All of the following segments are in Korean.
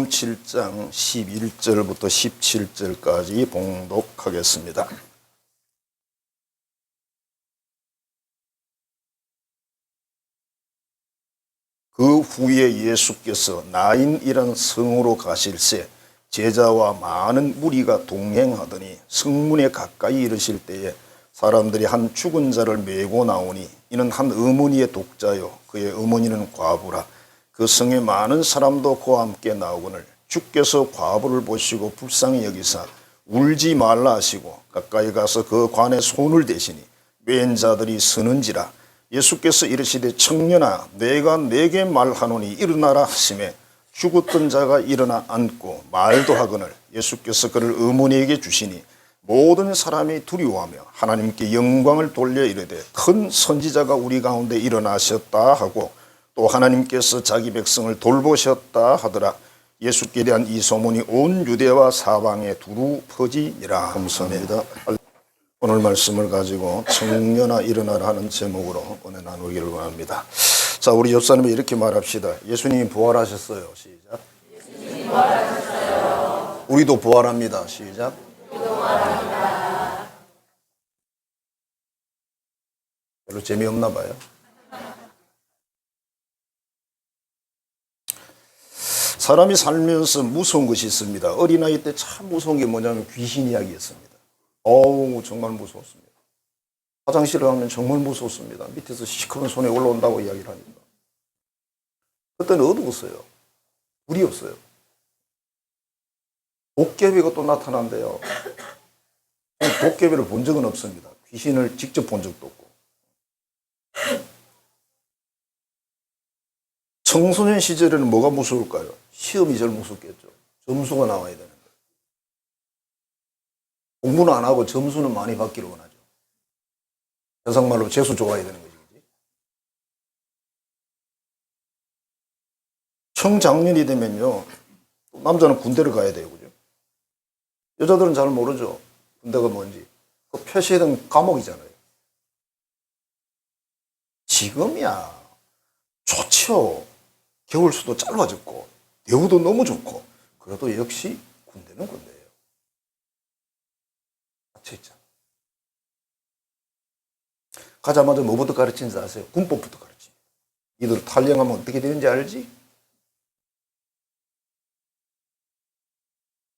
요한복음 7장 11절부터 17절까지 봉독하겠습니다. 그 후에 예수께서 나인이라는 성으로 가실새 제자와 많은 무리가 동행하더니 성문에 가까이 이르실 때에 사람들이 한 죽은 자를 메고 나오니 이는 한 어머니의 독자요 그의 어머니는 과부라. 그 성에 많은 사람도 그와 함께 나오거늘 주께서 과부를 보시고 불쌍히 여기사 울지 말라 하시고 가까이 가서 그 관에 손을 대시니 맨 자들이 서는지라. 예수께서 이르시되 청년아 내가 네게 말하노니 일어나라 하시매 죽었던 자가 일어나 앉고 말도 하거늘 예수께서 그를 어머니에게 주시니 모든 사람이 두려워하며 하나님께 영광을 돌려 이르되 큰 선지자가 우리 가운데 일어나셨다 하고 또 하나님께서 자기 백성을 돌보셨다 하더라. 예수께 대한 이 소문이 온 유대와 사방에 두루 퍼지니라. 감사합니다. 오늘 말씀을 가지고 청년아 일어나라 하는 제목으로 은혜 나누기를 원합니다. 자, 우리 옆사람이 이렇게 말합시다. 예수님이 부활하셨어요. 시작. 예수님이 부활하셨어요. 우리도 부활합니다. 시작. 우리도 부활합니다. 별로 재미없나 봐요. 사람이 살면서 무서운 것이 있습니다. 어린아이 때 참 무서운 게 뭐냐면 귀신 이야기였습니다. 어우 정말 무서웠습니다. 화장실을 가면 정말 무서웠습니다. 밑에서 시커먼 손에 올라온다고 이야기를 합니다. 그때는 어두웠어요. 불이 없어요. 도깨비가 또 나타난대요. 도깨비를 본 적은 없습니다. 귀신을 직접 본 적도 없고. 청소년 시절에는 뭐가 무서울까요? 시험이 제일 무섭겠죠. 점수가 나와야 되는데. 공부는 안 하고 점수는 많이 받기를 원하죠. 세상말로 재수 좋아야 되는 거지. 청장년이 되면요. 남자는 군대를 가야 돼요. 그죠? 여자들은 잘 모르죠. 군대가 뭔지. 그 표시해둔 과목이잖아요. 지금이야. 좋죠. 겨울 수도 짧아졌고 대우도 너무 좋고 그래도 역시 군대는 군대예요. 갇혀있잖아. 가자마자 뭐부터 가르치는지 아세요? 군법부터 가르치. 이들 탈영하면 어떻게 되는지 알지?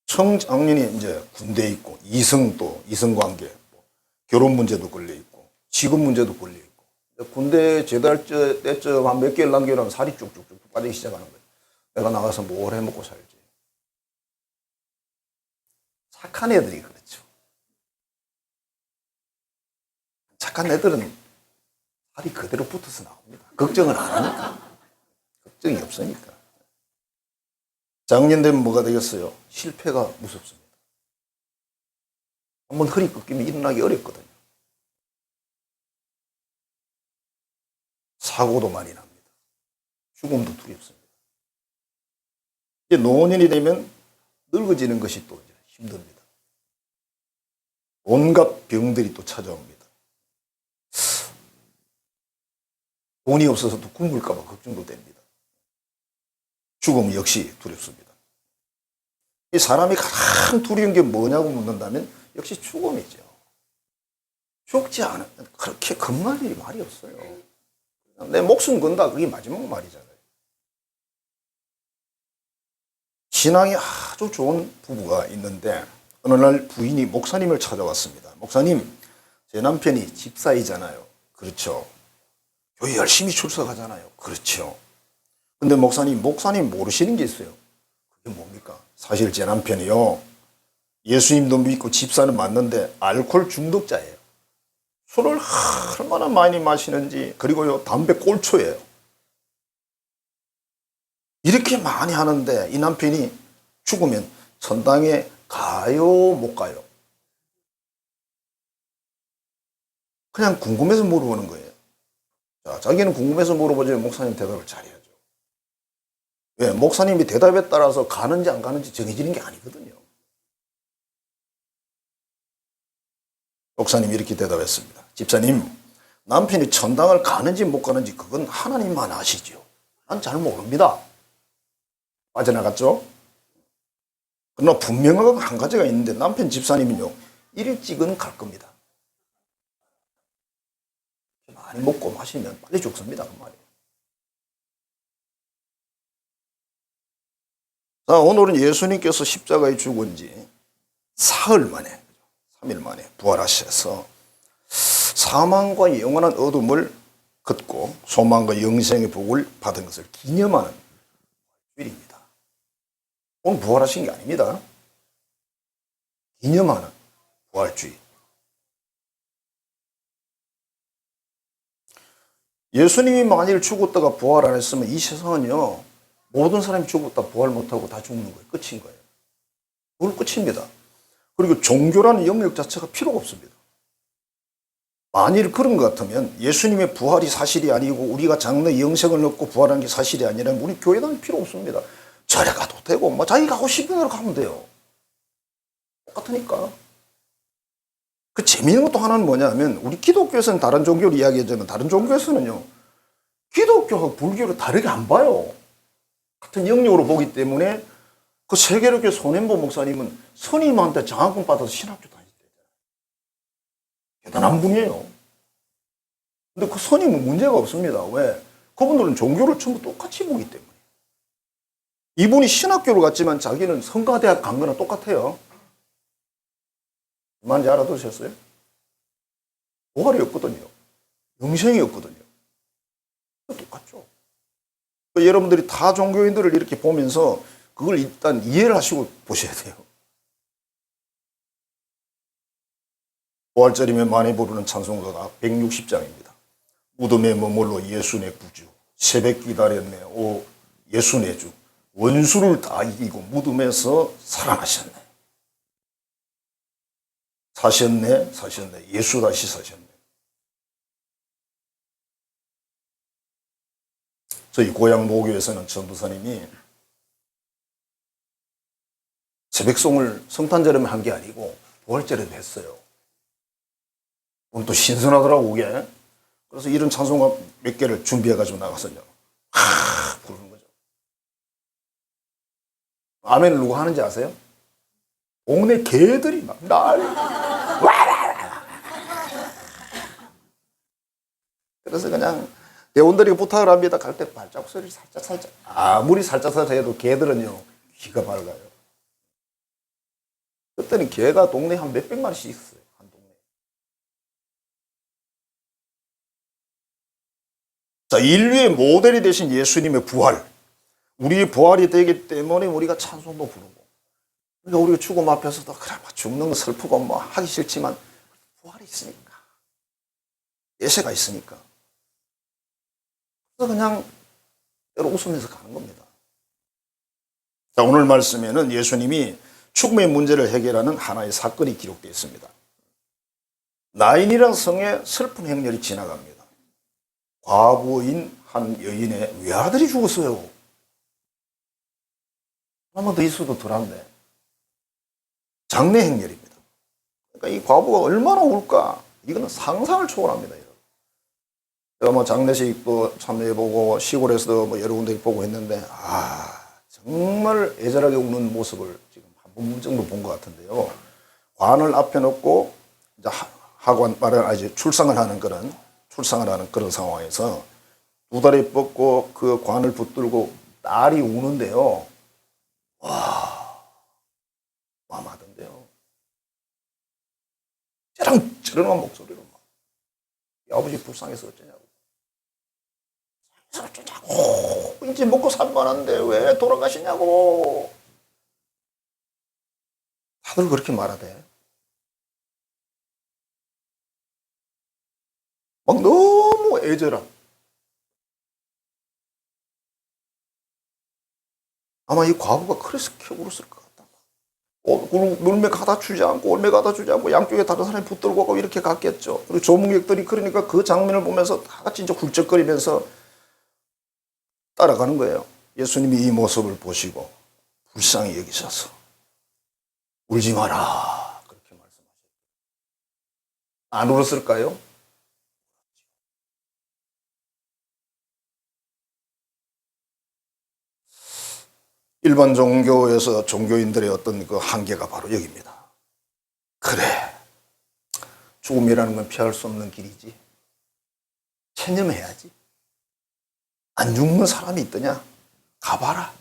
청장년이 이제 군대에 있고 이성관계, 결혼 문제도 걸려있고 직업 문제도 걸려있고 군대 제대할 때쯤 한 몇 개월 남겨놓으면 살이 쭉쭉쭉 빠지기 시작하는 거예요. 내가 나가서 뭘 해먹고 살지. 착한 애들이 그렇죠. 착한 애들은 살이 그대로 붙어서 나옵니다. 걱정을 안 하니까. 걱정이 없으니까. 장년 되면 뭐가 되겠어요? 실패가 무섭습니다. 한번 허리 꺾이면 일어나기 어렵거든요. 사고도 많이 납니다. 죽음도 두렵습니다. 이제 노년이 되면 늙어지는 것이 또 이제 힘듭니다. 온갖 병들이 또 찾아옵니다. 돈이 없어서도 굶을까 봐 걱정도 됩니다. 죽음 역시 두렵습니다. 이 사람이 가장 두려운 게 뭐냐고 묻는다면 역시 죽음이죠. 죽지 않으면 그렇게 겁날 일이 말이 없어요. 내 목숨 건다 그게 마지막 말이잖아요. 신앙이 아주 좋은 부부가 있는데 어느 날 부인이 목사님을 찾아왔습니다. 목사님, 제 남편이 집사이잖아요. 그렇죠. 교회 열심히 출석하잖아요. 그렇죠. 근데 목사님 모르시는 게 있어요. 그게 뭡니까? 사실 제 남편이요. 예수님도 믿고 집사는 맞는데 알코올 중독자예요. 술을 얼마나 많이 마시는지 그리고요 담배 꼴초예요. 이렇게 많이 하는데 이 남편이 죽으면 천당에 가요 못 가요? 그냥 궁금해서 물어보는 거예요. 자, 자기는 궁금해서 물어보지 목사님 대답을 잘해야죠. 왜? 목사님이 대답에 따라서 가는지 안 가는지 정해지는 게 아니거든요. 목사님이 이렇게 대답했습니다. 집사님, 남편이 천당을 가는지 못 가는지 그건 하나님만 아시죠. 난 잘 모릅니다. 빠져나갔죠? 그러나 분명한 한 가지가 있는데 남편 집사님은요, 일찍은 갈 겁니다. 많이 먹고 마시면 빨리 죽습니다. 그 말이에요. 자, 오늘은 예수님께서 십자가에 죽은 지 사흘 만에, 3일 만에 부활하셔서 사망과 영원한 어둠을 걷고 소망과 영생의 복을 받은 것을 기념하는 일입니다. 오늘 부활하신 게 아닙니다. 기념하는 부활주의. 예수님이 만일 죽었다가 부활 안 했으면 이 세상은요, 모든 사람이 죽었다 부활 못하고 다 죽는 거예요. 끝인 거예요. 그걸 끝입니다. 그리고 종교라는 영역 자체가 필요가 없습니다. 만일 그런 것 같으면 예수님의 부활이 사실이 아니고 우리가 장래 영생을 얻고 부활한 게 사실이 아니라면 우리 교회 다닐 필요 없습니다. 절에 가도 되고 뭐 자기가 가고 싶은 대로 가면 돼요. 똑같으니까. 그 재미있는 것도 하나는 뭐냐면 우리 기독교에서는 다른 종교를 이야기하자면 다른 종교에서는요, 기독교하고 불교를 다르게 안 봐요. 같은 영역으로 보기 때문에 그 세계력교 손현보 목사님은 스님한테 장학금 받아서 신학교 다녔대요. 대단한 분이에요. 근데 그 스님은 문제가 없습니다. 왜? 그분들은 종교를 전부 똑같이 보기 때문에. 이분이 신학교를 갔지만 자기는 성가대학 간 거나 똑같아요. 뭔지 알아두셨어요? 부활이 없거든요. 영생이 없거든요. 똑같죠. 여러분들이 다 종교인들을 이렇게 보면서 그걸 일단 이해를 하시고 보셔야 돼요. 부활절이면 많이 부르는 찬송가가 160장입니다. 무덤에 머물러 예수네 구주, 새벽 기다렸네 오 예수네 주, 원수를 다 이기고 무덤에서 살아나셨네. 사셨네. 예수 다시 사셨네. 저희 고향 모교에서는 전도사님이 새벽송을 성탄절에만 한 게 아니고 부활절에도 했어요. 오늘 또 신선하더라고 그게. 그래서 이런 찬송가 몇 개를 준비해가지고 나가서요, 부르는 거죠. 아멘을 누가 하는지 아세요? 동네 개들이 막 그래서 그냥 대원들이 부탁을 합니다. 갈 때 발자국 소리를 살짝. 아무리 살짝 해도 개들은요, 귀가 밝아요. 그때는 개가 동네에 한 몇백 마리씩 있어요. 한 동네에. 자, 인류의 모델이 되신 예수님의 부활. 우리의 부활이 되기 때문에 우리가 찬송도 부르고. 그러니까 우리가 죽음 앞에서도 그래, 죽는 거 슬프고 뭐 하기 싫지만 부활이 있으니까. 예세가 있으니까. 그래서 그냥 웃으면서 가는 겁니다. 자, 오늘 말씀에는 예수님이 죽음의 문제를 해결하는 하나의 사건이 기록되어 있습니다. 나인이라는 성에 슬픈 행렬이 지나갑니다. 과부인 한 여인의 외아들이 죽었어요. 아마 더 있어도 덜한데. 장례 행렬입니다. 그러니까 이 과부가 얼마나 울까? 이거는 상상을 초월합니다. 제가 뭐 장례식도 참여해보고 시골에서도 뭐 여러 군데 보고 했는데, 정말 애절하게 우는 모습을 지금 한 번 정도 본 것 같은데요. 관을 앞에 놓고 이제 하관 말은 아직 출상을 하는 그런 상황에서 두 다리 뻗고 그 관을 붙들고 딸이 우는데요. 마마던데요. 저런 목소리로 막, 아버지 불쌍해서 어쩌냐고. 이제 먹고 살만한데 왜 돌아가시냐고. 다들 그렇게 말하대. 막 너무 애절한. 아마 이 과부가 그래서 울었을 것 같다. 울매 가다 주지 않고 올매 가다 주지 않고 양쪽에 다른 사람이 붙들고 가고 이렇게 갔겠죠. 그리고 조문객들이 그러니까 그 장면을 보면서 다 같이 이제 훌쩍거리면서 따라가는 거예요. 예수님이 이 모습을 보시고 불쌍히 여기셔서 울지 마라 그렇게 말씀하셨어요. 안 울었을까요? 일반 종교에서 종교인들의 어떤 그 한계가 바로 여기입니다. 그래, 죽음이라는 건 피할 수 없는 길이지. 체념해야지. 안 죽는 사람이 있더냐? 가봐라.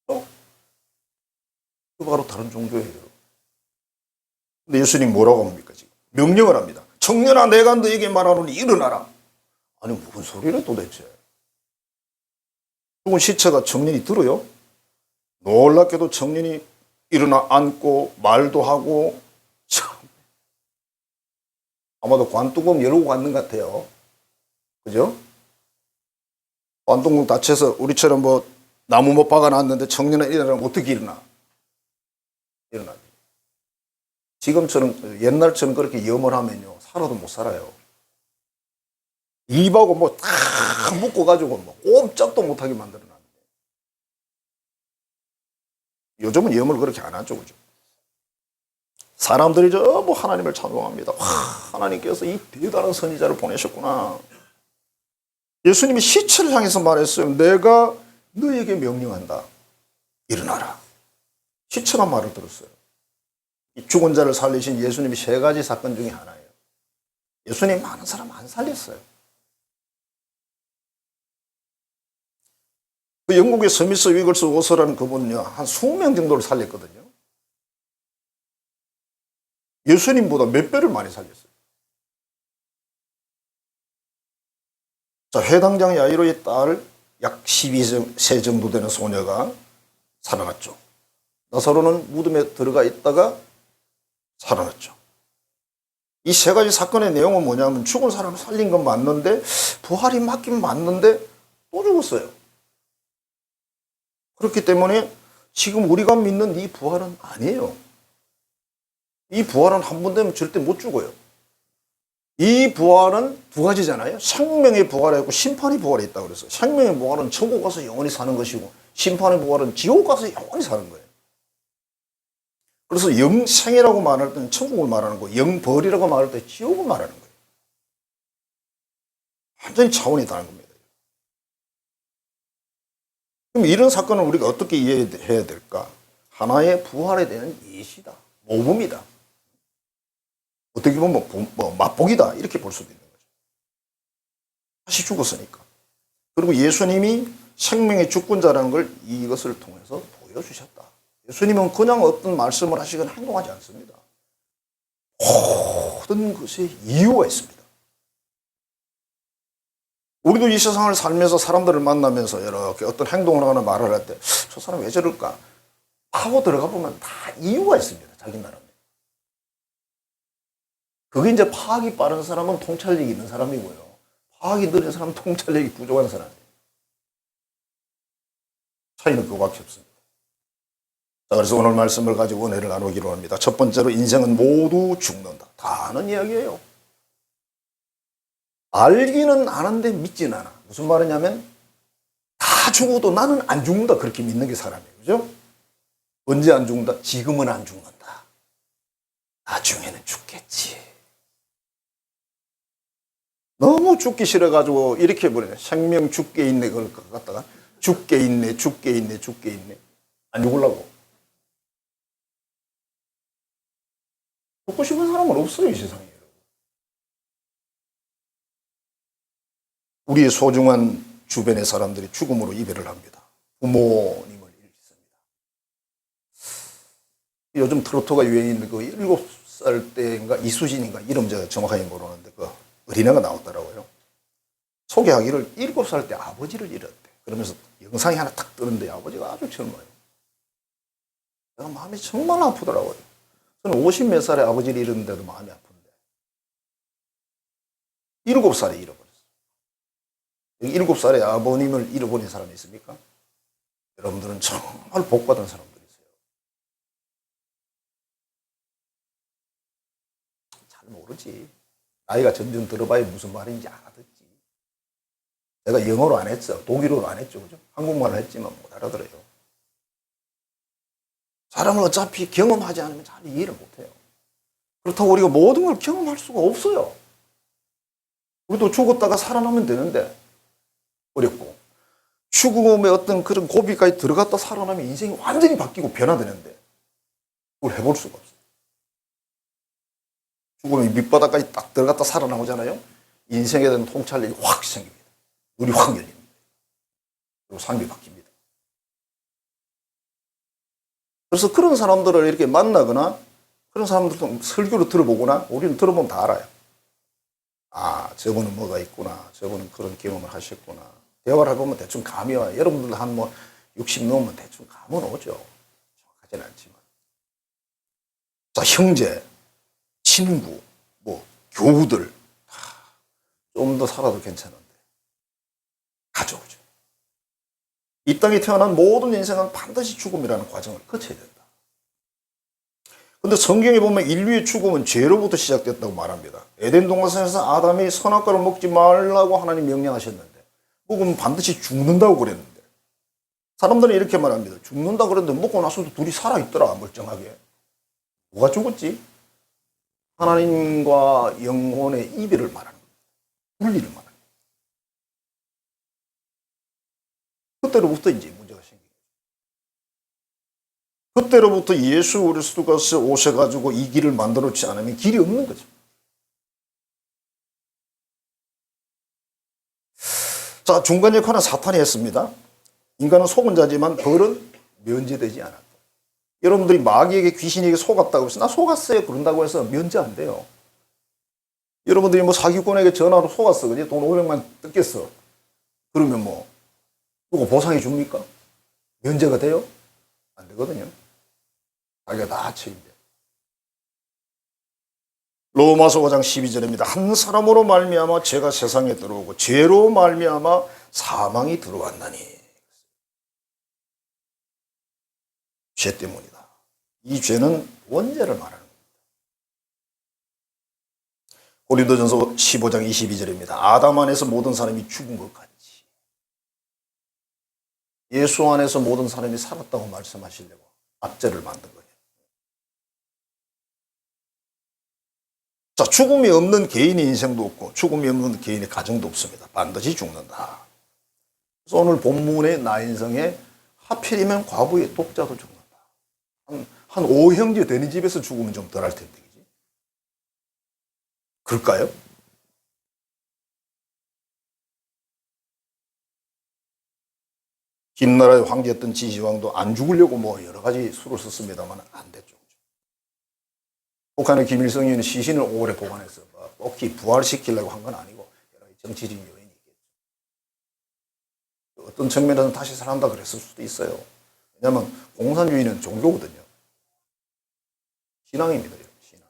그 바로 다른 종교예요. 근데 예수님 뭐라고 합니까 지금? 명령을 합니다. 청년아, 내가 너에게 말하노니 일어나라. 아니 무슨 소리래 도대체? 죽은 시체가 청년이 들어요? 놀랍게도 청년이 일어나 앉고 말도 하고, 참. 아마도 관뚜껑 열고 갔는 것 같아요. 그죠? 관뚜껑 닫혀서 우리처럼 뭐 나무 못 박아놨는데 청년은 일어나면 어떻게 일어나? 일어나죠. 지금처럼 옛날처럼 그렇게 염을 하면요 살아도 못 살아요. 입하고 뭐 다 묶어가지고 뭐 꼼짝도 못하게 만들어놨는데 요즘은 염을 그렇게 안 하죠, 그죠? 사람들이 저 뭐 하나님을 찬송합니다. 와, 하나님께서 이 대단한 선지자를 보내셨구나. 예수님이 시체를 향해서 말했어요. 내가 너에게 명령한다. 일어나라. 시체가 말을 들었어요. 이 죽은 자를 살리신 예수님이 세 가지 사건 중에 하나예요. 예수님 많은 사람 안 살렸어요. 그 영국의 스미스 위글스 워서라는 그분은요, 한 20명 정도를 살렸거든요. 예수님보다 몇 배를 많이 살렸어요. 자, 회당장 야이로의 딸 약 12세 정도 되는 소녀가 살아났죠. 나사로는 무덤에 들어가 있다가 살아났죠. 이 세 가지 사건의 내용은 뭐냐면 죽은 사람을 살린 건 맞는데 부활이 맞긴 맞는데 또 죽었어요. 그렇기 때문에 지금 우리가 믿는 이 부활은 아니에요. 이 부활은 한 번 되면 절대 못 죽어요. 이 부활은 두 가지잖아요. 생명의 부활이 있고 심판의 부활이 있다고 그랬어요. 생명의 부활은 천국 가서 영원히 사는 것이고 심판의 부활은 지옥 가서 영원히 사는 거예요. 그래서 영생이라고 말할 때는 천국을 말하는 거고 영벌이라고 말할 때 지옥을 말하는 거예요. 완전히 차원이 다른 겁니다. 그럼 이런 사건을 우리가 어떻게 이해해야 될까? 하나의 부활에 대한 예시다. 모범이다. 어떻게 보면 뭐 맛보기다. 이렇게 볼 수도 있는 거죠. 다시 죽었으니까. 그리고 예수님이 생명의 주권자라는 걸 이것을 통해서 보여주셨다. 예수님은 그냥 어떤 말씀을 하시거나 행동하지 않습니다. 모든 것에 이유가 있습니다. 우리도 이 세상을 살면서 사람들을 만나면서 이렇게 어떤 행동을 하거나 말을 할 때 저 사람 왜 저럴까 하고 들어가 보면 다 이유가 있습니다. 자기 나름에. 그게 이제 파악이 빠른 사람은 통찰력이 있는 사람이고요. 파악이 느린 사람은 통찰력이 부족한 사람이에요. 차이는 그거밖에 없습니다. 자, 그래서 오늘 말씀을 가지고 은혜를 나누기로 합니다. 첫 번째로 인생은 모두 죽는다. 다 아는 이야기예요. 알기는 아는데 믿지는 않아. 무슨 말이냐면 다 죽어도 나는 안 죽는다. 그렇게 믿는 게 사람이에요. 그죠? 언제 안 죽는다? 지금은 안 죽는다. 나중에는 죽겠지. 너무 죽기 싫어가지고 이렇게 해버리네. 생명 죽게 있네. 그걸 갖다가 죽게 있네, 죽게 있네, 죽게 있네. 안 죽으려고. 죽고 싶은 사람은 없어요, 이 세상에. 우리의 소중한 주변의 사람들이 죽음으로 이별을 합니다. 부모님을 잃습니다. 요즘 트로트가 유행인데 그 7살 때인가 이수진인가 이름 제가 정확하게 모르는데 그 어린애가 나왔더라고요. 소개하기를 7살 때 아버지를 잃었대. 그러면서 영상이 하나 탁 뜨는데 아버지가 아주 젊어요. 내가 마음이 정말 아프더라고요. 저는 50 몇 살에 아버지를 잃었는데도 마음이 아픈데 7살에 잃어버렸어요. 7살에 아버님을 잃어버린 사람이 있습니까? 여러분들은 정말 복받은 사람들이세요. 잘 모르지. 나이가 점점 들어봐야 무슨 말인지 알아듣지. 내가 영어로 안 했어. 독일어로 안 했죠. 그죠? 한국말로 했지만 못 알아들어요. 사람은 어차피 경험하지 않으면 잘 이해를 못해요. 그렇다고 우리가 모든 걸 경험할 수가 없어요. 우리도 죽었다가 살아나면 되는데 어렵고 죽음의 어떤 그런 고비까지 들어갔다 살아나면 인생이 완전히 바뀌고 변화되는데 그걸 해볼 수가 없어요. 죽음의 밑바닥까지 딱 들어갔다 살아나오잖아요. 인생에 대한 통찰력이 확 생깁니다. 눈이 확 열립니다. 그리고 삶이 바뀝니다. 그래서 그런 사람들을 이렇게 만나거나 그런 사람들도 설교를 들어보거나 우리는 들어보면 다 알아요. 아, 저분은 뭐가 있구나. 저분은 그런 경험을 하셨구나. 대화를 해보면 대충 감이 와요. 여러분들도 한 60 넘으면 대충 감은 오죠. 정확하지는 않지만. 자, 형제, 친구, 교우들 좀 더 살아도 괜찮은데 가져오죠. 이 땅에 태어난 모든 인생은 반드시 죽음이라는 과정을 거쳐야 된다. 근데 성경에 보면 인류의 죽음은 죄로부터 시작됐다고 말합니다. 에덴 동산에서 아담이 선악과를 먹지 말라고 하나님 명령하셨는데 먹으면 반드시 죽는다고 그랬는데 사람들은 이렇게 말합니다. 죽는다 그랬는데 먹고 나서도 둘이 살아있더라 멀쩡하게. 누가 죽었지? 하나님과 영혼의 이별을 말하는 겁니다. 분리를 말하는 겁니다. 그때로부터 이제 문제가 생깁니다. 그때로부터 예수 그리스도가 오셔가지고 이 길을 만들어놓지 않으면 길이 없는 거죠. 자, 중간 역할은 사탄이 했습니다. 인간은 속은 자지만 벌은 면제되지 않았다. 여러분들이 마귀에게 귀신에게 속았다고 해서 나 속았어요 그런다고 해서 면제 안 돼요. 여러분들이 사기꾼에게 전화로 속았어. 그지? 돈 500만 뜯겼어. 그러면 누구 보상해 줍니까? 면제가 돼요? 안 되거든요. 자기가 다 책임져요. 로마서 5장 12절입니다. 한 사람으로 말미암아 죄가 세상에 들어오고 죄로 말미암아 사망이 들어왔나니. 죄 때문이다. 이 죄는 원죄를 말하는 겁니다. 고린도전서 15장 22절입니다. 아담 안에서 모든 사람이 죽은 것 같이 예수 안에서 모든 사람이 살았다고 말씀하시려고 악죄를 만든 거예요. 자, 죽음이 없는 개인의 인생도 없고 죽음이 없는 개인의 가정도 없습니다. 반드시 죽는다. 그래서 오늘 본문의 나인성에 하필이면 과부의 독자도 죽는다. 한 5형제 되는 집에서 죽으면 좀 덜할 텐데. 그지? 그럴까요? 긴 나라의 황제였던 지시왕도 안 죽으려고 여러 가지 수를 썼습니다만 안 됐죠. 북한의 김일성이는 시신을 오래 보관해서 꼭히 부활시키려고 한 건 아니고 여러 가지 정치적인 요인이 있겠죠. 어떤 측면에서는 다시 살아난다 그랬을 수도 있어요. 왜냐하면 공산주의는 종교거든요. 신앙입니다. 신앙.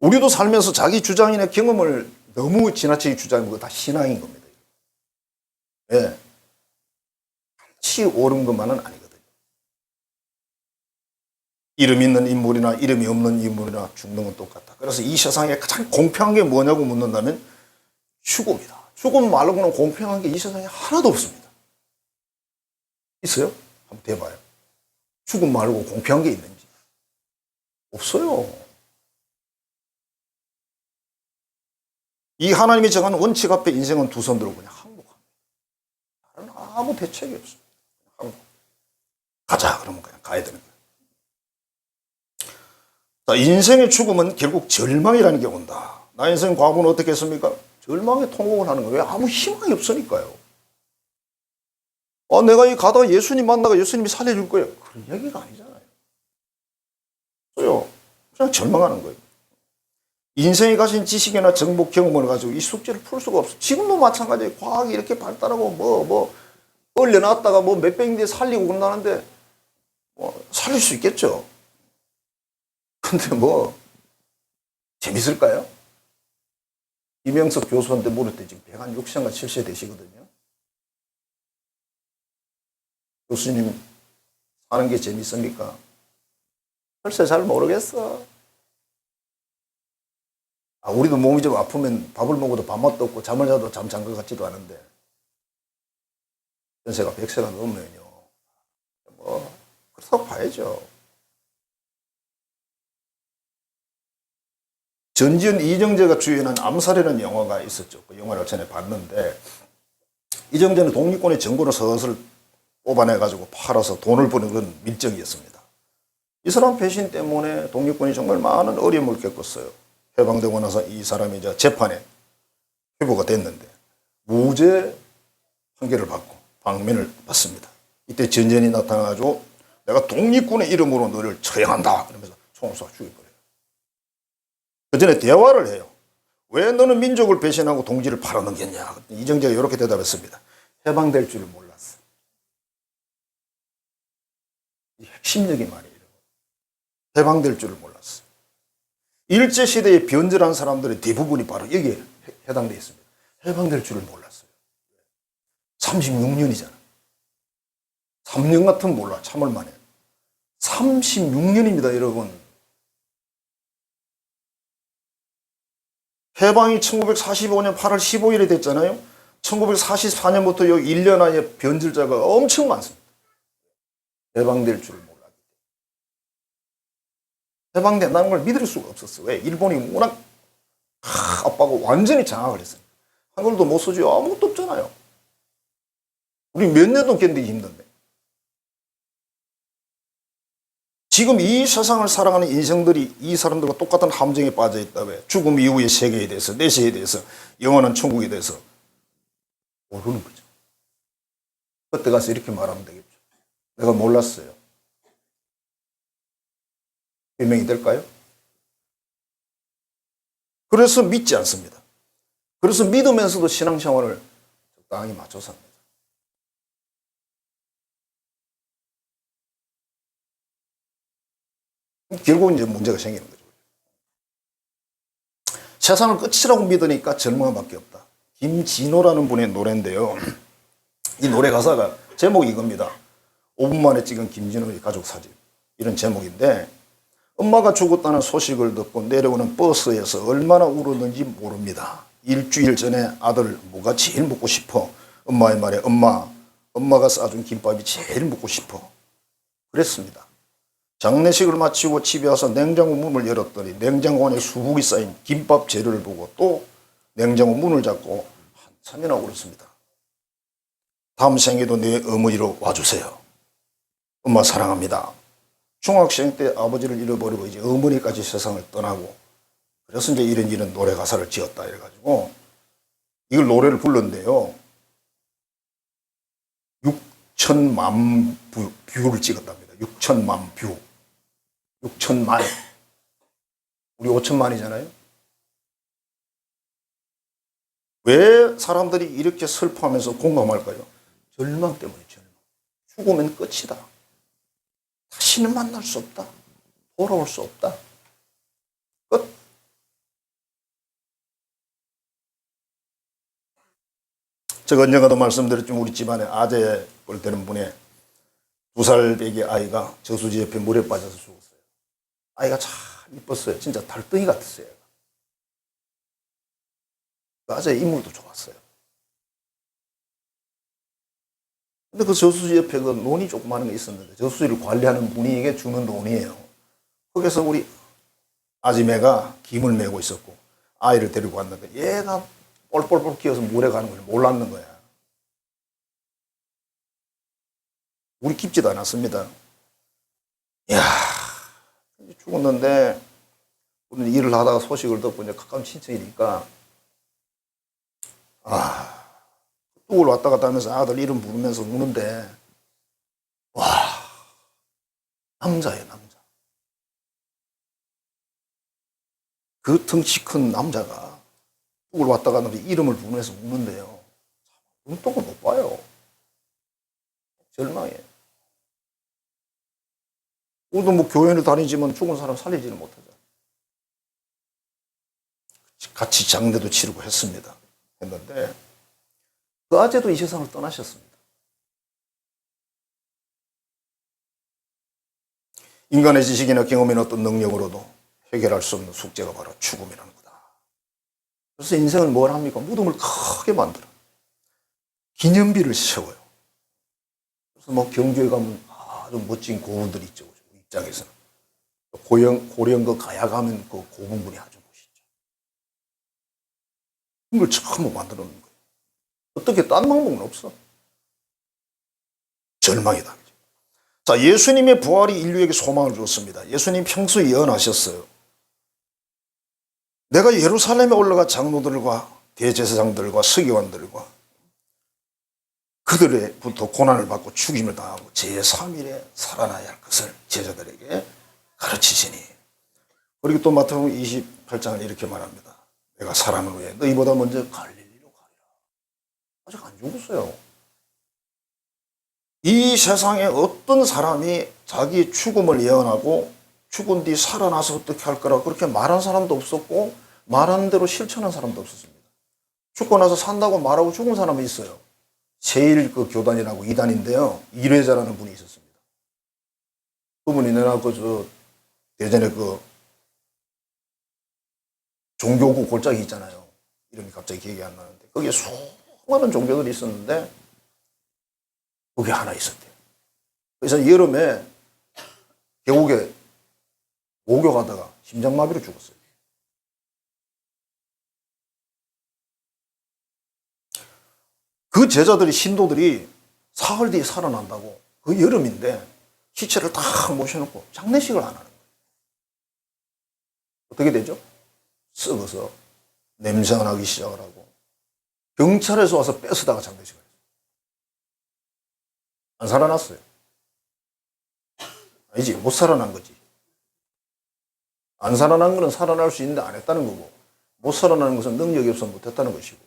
우리도 살면서 자기 주장이나 경험을 너무 지나치게 주장하는 거 다 신앙인 겁니다. 예. 같이 옳은 것만은 아니거든요. 이름 있는 인물이나 이름이 없는 인물이나 죽는 건 똑같다. 그래서 이 세상에 가장 공평한 게 뭐냐고 묻는다면 죽음이다. 죽음 말고는 공평한 게 이 세상에 하나도 없습니다. 있어요? 한번 대봐요. 죽음 말고 공평한 게 있는지. 없어요. 이 하나님이 정한 원칙 앞에 인생은 두 손 들고 그냥 항복합니다. 다른 아무 대책이 없습니다. 항복. 가자 그러면 그냥 가야 되는 거예요. 자, 인생의 죽음은 결국 절망이라는 게 온다. 나 인생 과거는 어떻게 했습니까? 절망에 통곡을 하는 거예요. 왜? 아무 희망이 없으니까요. 내가 이 가다가 예수님 만나가 예수님이 살려줄 거예요. 그런 얘기가 아니잖아요. 그냥 절망하는 거예요. 인생이 가진 지식이나 정보 경험을 가지고 이 숙제를 풀 수가 없어. 지금도 마찬가지예요. 과학이 이렇게 발달하고 얼려놨다가 몇백 년 뒤에 살리고 그런다는데 살릴 수 있겠죠. 근데 재밌을까요? 이명석 교수한테 물을 때 지금 160세인가 7세 되시거든요. 교수님 사는 게 재밌습니까? 글쎄 잘 모르겠어. 우리도 몸이 좀 아프면 밥을 먹어도 밥맛도 없고 잠을 자도 잠 잔 것 같지도 않은데 연세가 100세가 넘으면요. 그렇다고 봐야죠. 전지현 이정재가 주연한 암살이라는 영화가 있었죠. 그 영화를 전에 봤는데 이정재는 독립군의 정보를 서슬 뽑아내가지고 팔아서 돈을 버는 그런 밀정이었습니다. 이 사람 배신 때문에 독립군이 정말 많은 어려움을 겪었어요. 해방되고 나서 이 사람이 이제 재판에 회부가 됐는데 무죄 판결을 받고 방면을 받습니다. 이때 전쟁이 나타나가지고 내가 독립군의 이름으로 너를 처형한다 그러면서 총을 쏴 죽여버려요. 그 전에 대화를 해요. 왜 너는 민족을 배신하고 동지를 팔아넘겼냐. 이정재가 이렇게 대답했습니다. 해방될 줄을 몰랐어. 이 핵심적인 말이에요. 해방될 줄을 몰랐어. 일제시대에 변절한 사람들의 대부분이 바로 여기에 해당되어 있습니다. 해방될 줄을 몰랐어요. 36년이잖아. 3년 같은 몰라. 참을 만해. 36년입니다, 여러분. 해방이 1945년 8월 15일에 됐잖아요. 1944년부터 여기 1년 안에 변절자가 엄청 많습니다. 해방될 줄을 몰랐기 때문에. 해방된다는 걸 믿을 수가 없었어. 왜? 일본이 워낙 압박하고 완전히 장악을 했어요. 한글도 못 쓰지 아무것도 없잖아요. 우리 몇 년도 견디기 힘든데. 지금 이 세상을 살아가는 인생들이 이 사람들과 똑같은 함정에 빠져 있다. 왜? 죽음 이후의 세계에 대해서, 내세에 대해서, 영원한 천국에 대해서 모르는 거죠. 그때 가서 이렇게 말하면 되겠죠. 내가 몰랐어요. 변명이 될까요? 그래서 믿지 않습니다. 그래서 믿으면서도 신앙생활을 적당히 맞춰서 합니다. 결국은 이제 문제가 생기는 거죠. 세상을 끝이라고 믿으니까 절망밖에 없다. 김진호라는 분의 노래인데요. 이 노래 가사가 제목이 이겁니다. 5분 만에 찍은 김진호의 가족 사진. 이런 제목인데 엄마가 죽었다는 소식을 듣고 내려오는 버스에서 얼마나 울었는지 모릅니다. 일주일 전에 아들 뭐가 제일 먹고 싶어? 엄마의 말에 엄마가 싸준 김밥이 제일 먹고 싶어. 그랬습니다. 장례식을 마치고 집에 와서 냉장고 문을 열었더니 냉장고 안에 수북이 쌓인 김밥 재료를 보고 또 냉장고 문을 잡고 한참이나 울었습니다. 다음 생에도 내 어머니로 와주세요. 엄마 사랑합니다. 중학생 때 아버지를 잃어버리고 이제 어머니까지 세상을 떠나고 그래서 이제 이런 노래 가사를 지었다 해가지고 이걸 노래를 불렀는데요. 6천만 뷰를 찍었답니다. 6천만 뷰. 6천만. 우리 5천만이잖아요. 왜 사람들이 이렇게 슬퍼하면서 공감할까요? 절망 때문에 절망. 죽으면 끝이다. 다시는 만날 수 없다. 돌아올 수 없다. 끝. 제가 언젠가도 말씀드렸지만 우리 집안에 아재를 되는 분의 2살 배기 아이가 저수지 옆에 물에 빠져서 죽었어요. 아이가 참 이뻤어요. 진짜 달덩이 같았어요. 그 아재의 인물도 좋았어요. 근데 그 저수지 옆에 그 논이 조그마한 게 있었는데 저수지를 관리하는 분에게 주는 논이에요. 거기서 우리 아지매가 김을 메고 있었고 아이를 데리고 왔는데 얘가 뻘뻘뻘 끼어서 물에 가는 걸 몰랐는 거야. 우리 깊지도 않았습니다. 이야, 죽었는데 우리는 일을 하다가 소식을 듣고 이제 가까운 친척이니까 뚝을 왔다 갔다 하면서 아들 이름 부르면서 우는데 와, 남자예요, 남자. 그 덩치 큰 남자가 뚝을 왔다 갔다 하면서 이름을 부르면서 우는데요. 눈동을 못 봐요. 절망해. 우리도 뭐 교회를 다니지만 죽은 사람 살리지는 못하죠. 같이 장례도 치르고 했는데 그 아재도 이 세상을 떠나셨습니다. 인간의 지식이나 경험이나 어떤 능력으로도 해결할 수 없는 숙제가 바로 죽음이라는 거다. 그래서 인생은 뭘 합니까? 무덤을 크게 만들어 기념비를 세워요. 그래서 뭐 경주에 가면 아주 멋진 고분들이 있죠. 입장에서는 고령 그 가야 가면 그 고분분이 아주 멋있죠. 이걸 처음 만들어 놓은 거예요. 어떻게 딴 방법은 없어. 절망이다. 자, 예수님의 부활이 인류에게 소망을 주었습니다. 예수님 평소에 예언하셨어요. 내가 예루살렘에 올라가 장로들과 대제사장들과 서기관들과 그들의부터 고난을 받고 죽임을 당하고 제3일에 살아나야 할 것을 제자들에게 가르치시니. 그리고 또 마태복음 28장을 이렇게 말합니다. 내가 사람을 후에 너희보다 먼저 갈릴리로 가리라. 아직 안 죽었어요. 이 세상에 어떤 사람이 자기 죽음을 예언하고 죽은 뒤 살아나서 어떻게 할 거라고 그렇게 말한 사람도 없었고 말한 대로 실천한 사람도 없었습니다. 죽고 나서 산다고 말하고 죽은 사람이 있어요. 세일 그 교단이라고 이단인데요. 일회자라는 분이 있었습니다. 그분이 내가 대전에 종교국 골짜기 있잖아요. 이름이 갑자기 기억이 안 나는데 거기에 수많은 종교들이 있었는데 그게 하나 있었대요. 그래서 여름에 계곡에 목욕하다가 심장마비로 죽었어요. 그 제자들이 신도들이 사흘 뒤에 살아난다고 그 여름인데 시체를 딱 모셔놓고 장례식을 안 하는 거예요. 어떻게 되죠? 썩어서 냄새가 나기 시작을 하고 경찰에서 와서 뺏어다가 장례식을 했어요. 안 살아났어요. 아니지, 못 살아난 거지. 안 살아난 거는 살아날 수 있는데 안 했다는 거고 못 살아나는 것은 능력이 없어서 못했다는 것이고.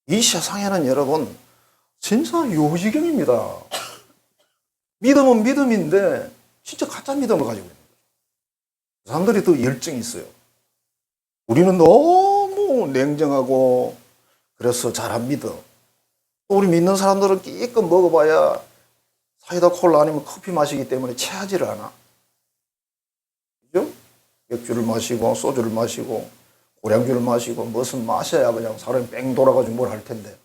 이 세상에는 여러분 진짜 요지경입니다. 믿음은 믿음인데 진짜 가짜 믿음을 가지고 있는 거예요. 사람들이 더 열정이 있어요. 우리는 너무 냉정하고 그래서 잘 안 믿어. 우리 믿는 사람들은 끼껏 먹어봐야 사이다 콜라 아니면 커피 마시기 때문에 체하지를 않아. 그죠? 맥주를 마시고 소주를 마시고 고량주를 마시고 무슨 마셔야 그냥 사람이 뺑 돌아가지고 뭘 할 텐데.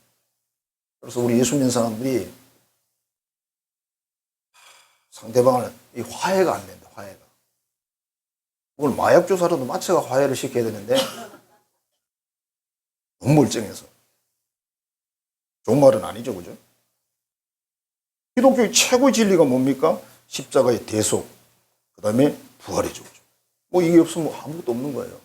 그래서 우리 예수 믿는 사람들이 상대방을 이 화해가 안 된다. 화해가. 그걸 마약 주사로도 마취가 화해를 시켜야 되는데 너무 멀쩡해서. 좋은 말은 아니죠, 그죠? 기독교의 최고의 진리가 뭡니까? 십자가의 대속, 그 다음에 부활이죠. 뭐 이게 없으면 아무것도 없는 거예요.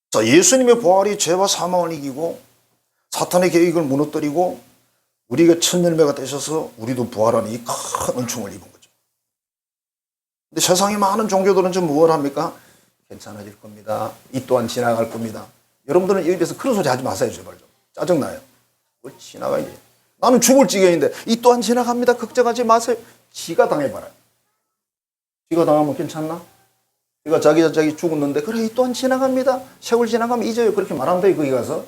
자, 예수님의 부활이 죄와 사망을 이기고 사탄의 계획을 무너뜨리고 우리가 첫 열매가 되셔서 우리도 부활하는 이 큰 은총을 입은 거죠. 근데 세상에 많은 종교들은 지금 뭘 합니까? 괜찮아질 겁니다. 이 또한 지나갈 겁니다. 여러분들은 여기 대해서 그런 소리 하지 마세요, 제발 좀. 짜증나요. 뭘 지나가야지. 나는 죽을 지경인데 이 또한 지나갑니다. 걱정하지 마세요. 지가 당해봐라. 지가 당하면 괜찮나? 지가 자기 죽었는데 그래 이 또한 지나갑니다. 세월 지나가면 잊어요. 그렇게 말한다. 거기 가서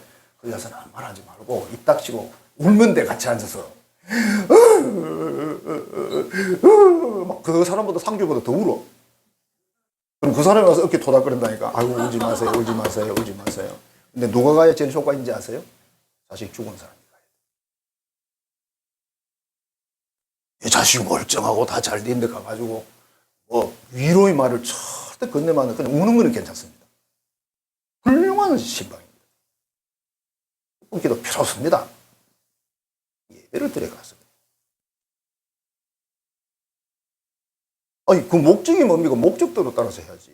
말하지 말고 입 닥치고 울면 돼. 같이 앉아서. 막 그 사람보다 상주보다 더 울어. 그럼 그 사람이 와서 어깨 토닥거린다니까. 아이고 울지 마세요. 울지 마세요. 울지 마세요. 근데 누가 가야 제일 효과인지 아세요? 자식 죽은 사람이 가야 돼. 자식이 멀쩡하고 다 잘 된 데 가가지고 뭐 위로의 말을 절대 건네면 안 돼. 그냥 우는 거는 괜찮습니다. 훌륭한 신방입니다. 기도 필요 없습니다. 예배를 드려갔습니다. 아니 그 목적이 뭡니까? 목적대로 따라서 해야지.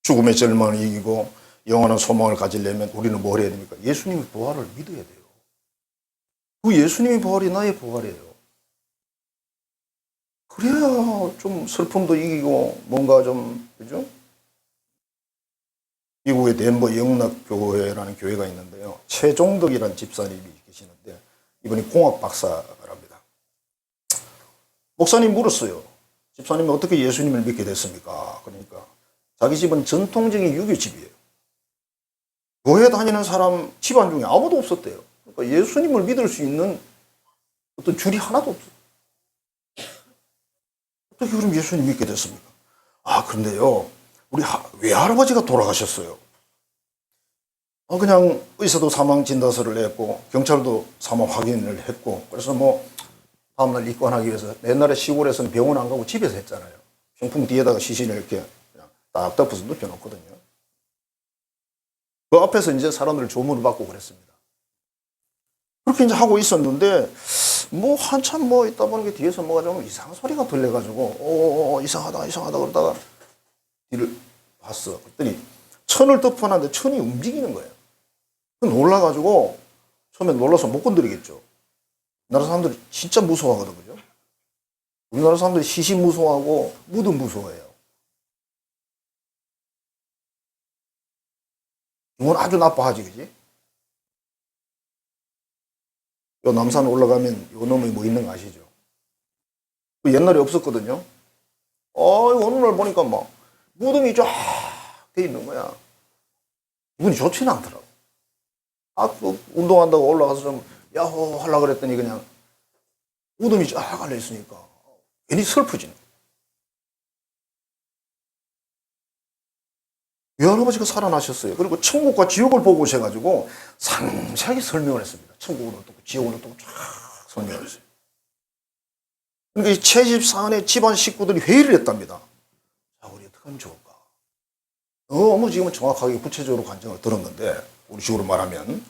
죽음의 절망을 이기고 영원한 소망을 가지려면 우리는 뭘 해야 됩니까? 예수님의 부활을 믿어야 돼요. 그 예수님의 부활이 나의 부활이에요. 그래야 좀 슬픔도 이기고 뭔가 좀, 그죠? 미국의 덴버 영락교회라는 교회가 있는데요. 최종덕이라는 집사님이 계시는데 이분이 공학 박사랍니다. 목사님 물었어요. 집사님이 어떻게 예수님을 믿게 됐습니까? 그러니까 자기 집은 전통적인 유교집이에요. 교회 다니는 사람 집안 중에 아무도 없었대요. 그러니까 예수님을 믿을 수 있는 어떤 줄이 하나도 없어요. 어떻게 그럼 예수님 믿게 됐습니까? 아, 근데요, 우리 외할아버지가 돌아가셨어요. 그냥 의사도 사망 진단서를 냈고, 경찰도 사망 확인을 했고, 그래서 뭐, 다음날 입관하기 위해서 옛날에 시골에서는 병원 안 가고 집에서 했잖아요. 병풍 뒤에다가 시신을 이렇게 그냥 딱 덮어서 눕혀놓거든요. 그 앞에서 이제 사람들 조문을 받고 그랬습니다. 그렇게 이제 하고 있었는데, 뭐 한참 뭐 있다 보니까 뒤에서 뭐가 좀 이상한 소리가 들려가지고, 이상하다 그러다가 뒤를 봤어. 그랬더니 천을 덮어놨는데 천이 움직이는 거예요. 놀라가지고 처음에 놀라서 못 건드리겠죠. 우리나라 사람들이 진짜 무서워하거든, 그죠? 우리나라 사람들이 시신 무서워하고 무덤 무서워해요. 이건 아주 나빠하지, 그지? 요 남산 올라가면 요 놈이 뭐 있는 거 아시죠? 그 옛날에 없었거든요. 어느 날 보니까 막 무덤이 쫙 돼 있는 거야. 기분이 좋지는 않더라고. 그 운동한다고 올라가서 좀 야호 하려고 그랬더니 그냥 무덤이 쫙 깔려 있으니까 괜히 슬프지네. 외할아버지가 살아나셨어요. 그리고 천국과 지옥을 보고 오셔가지고 상세하게 설명을 했습니다. 천국은 어떻고 지옥은 어떻고 쫙 설명을 했어요. 그러니까 이 채집사안의 집안 식구들이 회의를 했답니다. 자, 우리 어떻게 하면 좋을까? 너무 지금은 정확하게 구체적으로 관점을 들었는데, 우리 식으로 말하면.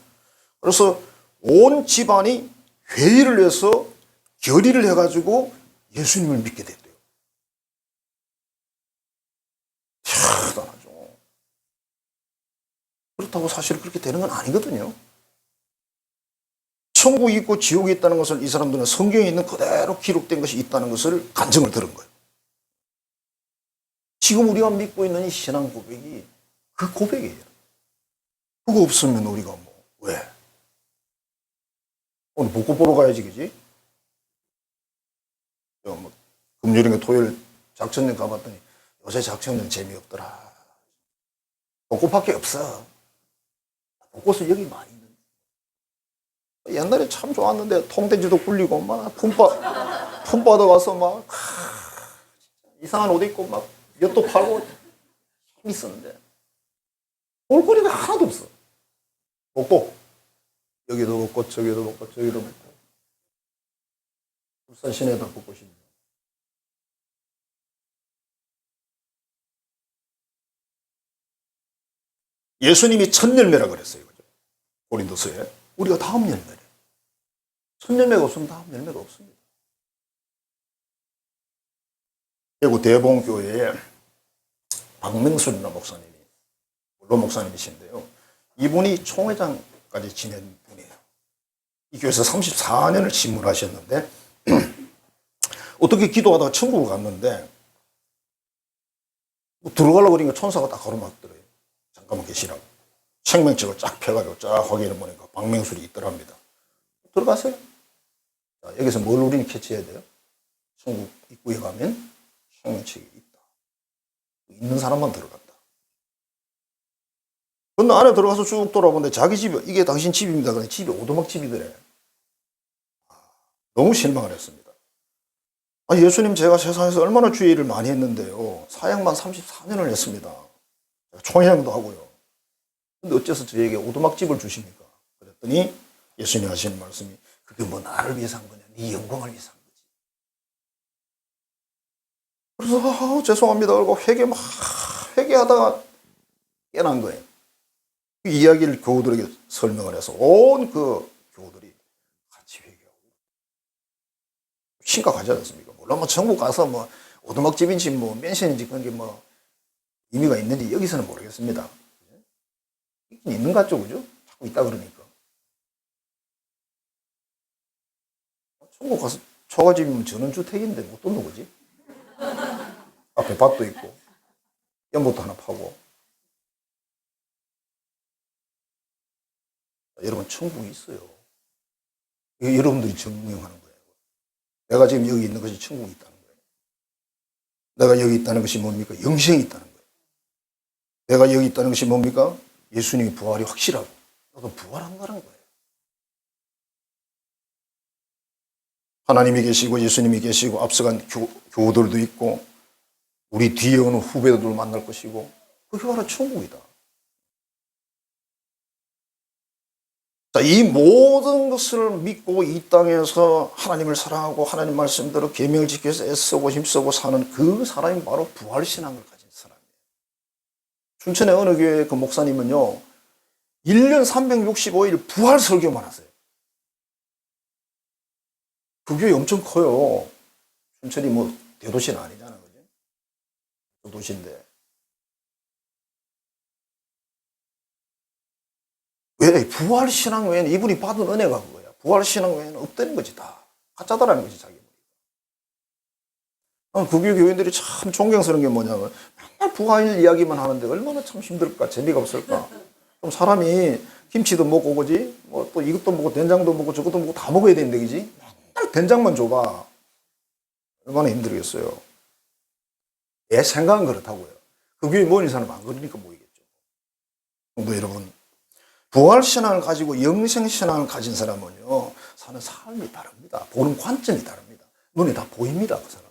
그래서 온 집안이 회의를 해서 결의를 해가지고 예수님을 믿게 됐대요. 대단하죠. 그렇다고 사실 그렇게 되는 건 아니거든요. 천국이 있고 지옥이 있다는 것을 이 사람들은 성경에 있는 그대로 기록된 것이 있다는 것을 간증을 들은 거예요. 지금 우리가 믿고 있는 이 신앙 고백이 그 고백이에요. 그거 없으면 우리가 뭐, 왜? 오늘 벚꽃 보러 가야지, 그지? 뭐 금요일인가 토요일 작천령 가봤더니 요새 작천령 재미없더라. 벚꽃밖에 없어. 벚꽃은 여기 많이 있는데. 옛날에 참 좋았는데 통돼지도 굴리고 막 품바다 가서 막 이상한 옷 입고 막 엿도 팔고 있었는데 볼거리가 하나도 없어. 벚꽃. 여기도 벚꽃, 저기도 벚꽃, 저기도 벚꽃. 울산 시내에다 벚꽃입니다. 예수님이 첫 열매라 그랬어요. 그죠? 고린도서에. 우리가 다음 열매래. 첫 열매가 없으면 다음 열매가 없습니다. 대구 대봉교회에 박명순이라는 목사님이, 물론 목사님이신데요. 이분이 총회장까지 지낸 분이에요. 이 교회에서 34년을 집무하셨는데 어떻게 기도하다가 천국을 갔는데 뭐 들어가려고 그러니까 천사가 딱 가로막더래요. 잠깐만 계시라고. 생명책을 쫙 펴가지고 쫙 확인해 보니까 박명술이 있더랍니다. 들어가세요. 자, 여기서 뭘 우리는 캐치해야 돼요? 천국 입구에 가면 생명책이 있다. 있는 사람만 들어간다. 근데 안에 들어가서 쭉 돌아보는데 자기 집, 이게 당신 집입니다. 그래 집이 오두막 집이더래. 너무 실망을 했습니다. 예수님, 제가 세상에서 얼마나 주의 일을 많이 했는데요. 사역만 34년을 했습니다. 총회장도 하고요. 근데 어째서 저에게 오두막집을 주십니까? 그랬더니 예수님이 하시는 말씀이, 그게 뭐 나를 위해서 한 거냐, 네 영광을 위해서 한 거지. 그래서 죄송합니다 그러고 회개하다가 깨난 거예요. 그 이야기를 교우들에게 설명을 해서 온 그 교우들이 같이 회개하고. 심각하지 않습니까? 물론 뭐 천국 가서 뭐 오두막집인지 뭐 맨션인지 그런 게 뭐 의미가 있는지 여기서는 모르겠습니다. 있긴 있는 것 같죠, 그죠? 자꾸 있다 그러니까. 천국 가서 초가집이면 전원주택인데 못 돕는 거지? 앞에 밭도 있고, 연못도 하나 파고. 여러분, 천국이 있어요. 이게 여러분들이 증명하는 거예요. 내가 지금 여기 있는 것이 천국이 있다는 거예요. 내가 여기 있다는 것이 뭡니까? 영생이 있다는 거예요. 내가 여기 있다는 것이 뭡니까? 예수님의 부활이 확실하고 나도 부활한다는 거예요. 하나님이 계시고 예수님이 계시고 앞서간 교우들도 있고 우리 뒤에 오는 후배들도 만날 것이고 그게 바로 천국이다. 자, 이 모든 것을 믿고 이 땅에서 하나님을 사랑하고 하나님 말씀대로 계명을 지켜서 애쓰고 힘쓰고 사는 그 사람이 바로 부활신앙을 가진 사람이에요. 춘천의 어느 교회 그 목사님은요, 1년 365일 부활 설교만 하세요. 그 교회 엄청 커요. 춘천이 뭐 대도시는 아니잖아, 그죠? 도시인데. 왜? 부활신앙 외에는 이분이 받은 은혜가 그거야. 부활신앙 외에는 없다는 거지, 다. 가짜다라는 거지, 자기. 그 교인들이 참 존경스러운 게 뭐냐면 맨날 부활 이야기만 하는데 얼마나 참 힘들까, 재미가 없을까. 그럼 사람이 김치도 먹고, 그지? 뭐 또 이것도 먹고, 된장도 먹고, 저것도 먹고 다 먹어야 되는데, 그지? 맨날 된장만 줘봐. 얼마나 힘들겠어요. 내 생각은 그렇다고요. 그 교회 모이는 사람 안 그러니까 모이겠죠. 성도 여러분, 부활신앙을 가지고 영생신앙을 가진 사람은요, 사는 삶이 다릅니다. 보는 관점이 다릅니다. 눈에 다 보입니다, 그 사람은.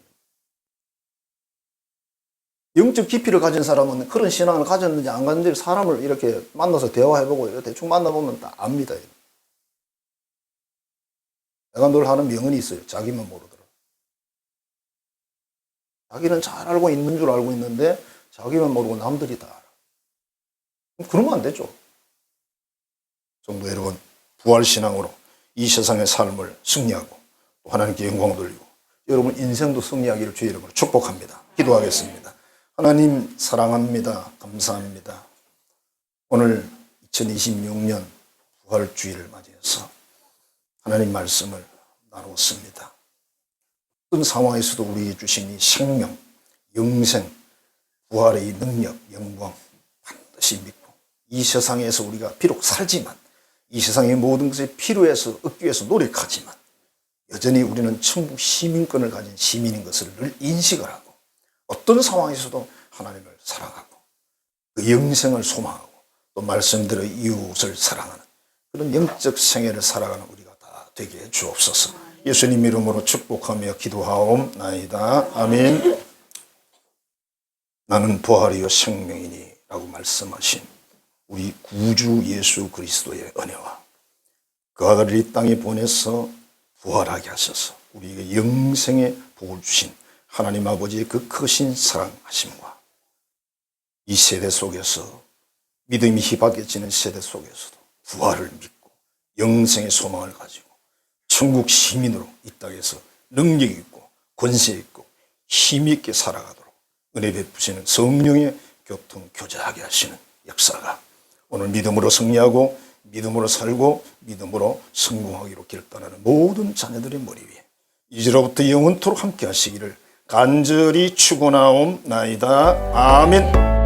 영적 깊이를 가진 사람은 그런 신앙을 가졌는지 안 가졌는지 사람을 이렇게 만나서 대화해보고 이렇게 대충 만나보면 다 압니다. 내가 늘 하는 명언이 있어요. 자기만 모르더라. 자기는 잘 알고 있는 줄 알고 있는데 자기만 모르고 남들이 다 알아. 그러면 안 되죠. 성도 여러분, 부활신앙으로 이 세상의 삶을 승리하고 또 하나님께 영광을 돌리고 여러분 인생도 승리하기를 주의 이름으로 축복합니다. 기도하겠습니다. 하나님 사랑합니다. 감사합니다. 오늘 2026년 부활주의를 맞이해서 하나님 말씀을 나누었습니다. 어떤 상황에서도 우리에게 주신 이 생명, 영생, 부활의 이 능력, 영광 반드시 믿고 이 세상에서 우리가 비록 살지만 이 세상의 모든 것에 필요해서 얻기 위해서 노력하지만 여전히 우리는 천국 시민권을 가진 시민인 것을 늘 인식을 하고 어떤 상황에서도 하나님을 사랑하고 그 영생을 소망하고 또 말씀대로 이웃을 사랑하는 그런 영적 생애를 살아가는 우리가 다 되게 해 주옵소서. 예수님 이름으로 축복하며 기도하옵나이다. 아멘. 나는 부활이요 생명이니 라고 말씀하신 우리 구주 예수 그리스도의 은혜와 그 아들을 이 땅에 보내서 부활하게 하셔서 우리에게 영생의 복을 주신 하나님 아버지의 그 크신 사랑하심과 이 세대 속에서 믿음이 희박해지는 세대 속에서도 부활을 믿고 영생의 소망을 가지고 천국 시민으로 이 땅에서 능력 있고 권세 있고 힘 있게 살아가도록 은혜 베푸시는 성령의 교통 교제하게 하시는 역사가 오늘 믿음으로 승리하고 믿음으로 살고 믿음으로 성공하기로 결단하는 모든 자녀들의 머리 위에 이제로부터 영원토록 함께 하시기를 간절히 축원하옵나이다. 아멘.